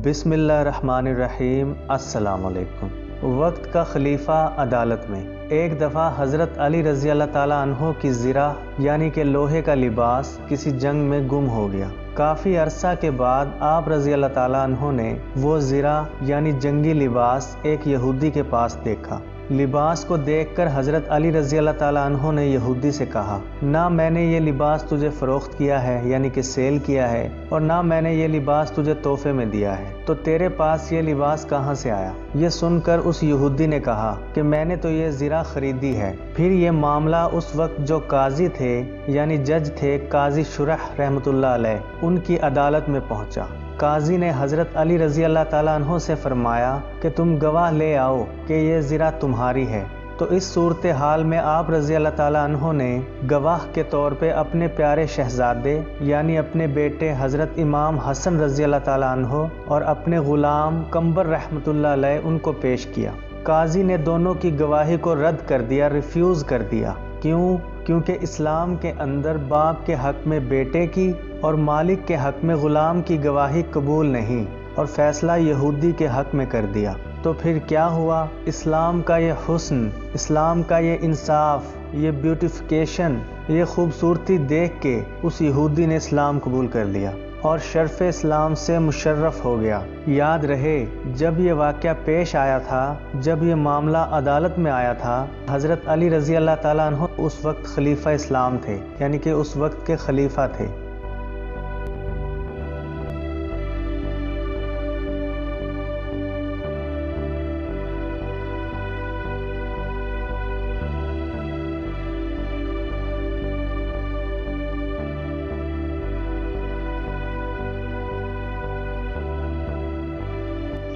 بسم اللہ الرحمن الرحیم۔ السلام علیکم۔ وقت کا خلیفہ عدالت میں۔ ایک دفعہ حضرت علی رضی اللہ تعالیٰ عنہ کی زرہ یعنی کہ لوہے کا لباس کسی جنگ میں گم ہو گیا۔ کافی عرصہ کے بعد آپ رضی اللہ تعالیٰ عنہ نے وہ زرہ یعنی جنگی لباس ایک یہودی کے پاس دیکھا۔ لباس کو دیکھ کر حضرت علی رضی اللہ تعالیٰ عنہ نے یہودی سے کہا، نہ میں نے یہ لباس تجھے فروخت کیا ہے یعنی کہ سیل کیا ہے، اور نہ میں نے یہ لباس تجھے تحفے میں دیا ہے، تو تیرے پاس یہ لباس کہاں سے آیا؟ یہ سن کر اس یہودی نے کہا کہ میں نے تو یہ زرہ خریدی ہے۔ پھر یہ معاملہ اس وقت جو قاضی تھے یعنی جج تھے قاضی شرح رحمۃ اللہ علیہ ان کی عدالت میں پہنچا۔ قاضی نے حضرت علی رضی اللہ تعالیٰ عنہ سے فرمایا کہ تم گواہ لے آؤ کہ یہ زرہ تمہاری ہے۔ تو اس صورتحال میں آپ رضی اللہ تعالیٰ عنہ نے گواہ کے طور پہ اپنے پیارے شہزادے یعنی اپنے بیٹے حضرت امام حسن رضی اللہ تعالیٰ عنہ اور اپنے غلام قمبر رحمۃ اللہ علیہ ان کو پیش کیا۔ قاضی نے دونوں کی گواہی کو رد کر دیا، ریفیوز کر دیا۔ کیونکہ اسلام کے اندر باپ کے حق میں بیٹے کی اور مالک کے حق میں غلام کی گواہی قبول نہیں، اور فیصلہ یہودی کے حق میں کر دیا۔ تو پھر کیا ہوا؟ اسلام کا یہ حسن، اسلام کا یہ انصاف، یہ بیوٹیفیکیشن، یہ خوبصورتی دیکھ کے اس یہودی نے اسلام قبول کر لیا اور شرف اسلام سے مشرف ہو گیا۔ یاد رہے جب یہ واقعہ پیش آیا تھا، جب یہ معاملہ عدالت میں آیا تھا، حضرت علی رضی اللہ تعالیٰ عنہ اس وقت خلیفہ اسلام تھے یعنی کہ اس وقت کے خلیفہ تھے۔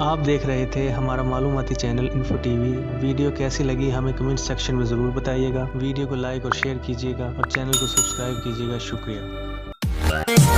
آپ دیکھ رہے تھے ہمارا معلوماتی channel info T V. Video کیسی لگی ہمیں کمنٹ سیکشن میں ضرور بتائیے گا۔ ویڈیو کو لائک اور شیئر کیجیے گا اور چینل کو سبسکرائب کیجیے گا۔ شکریہ۔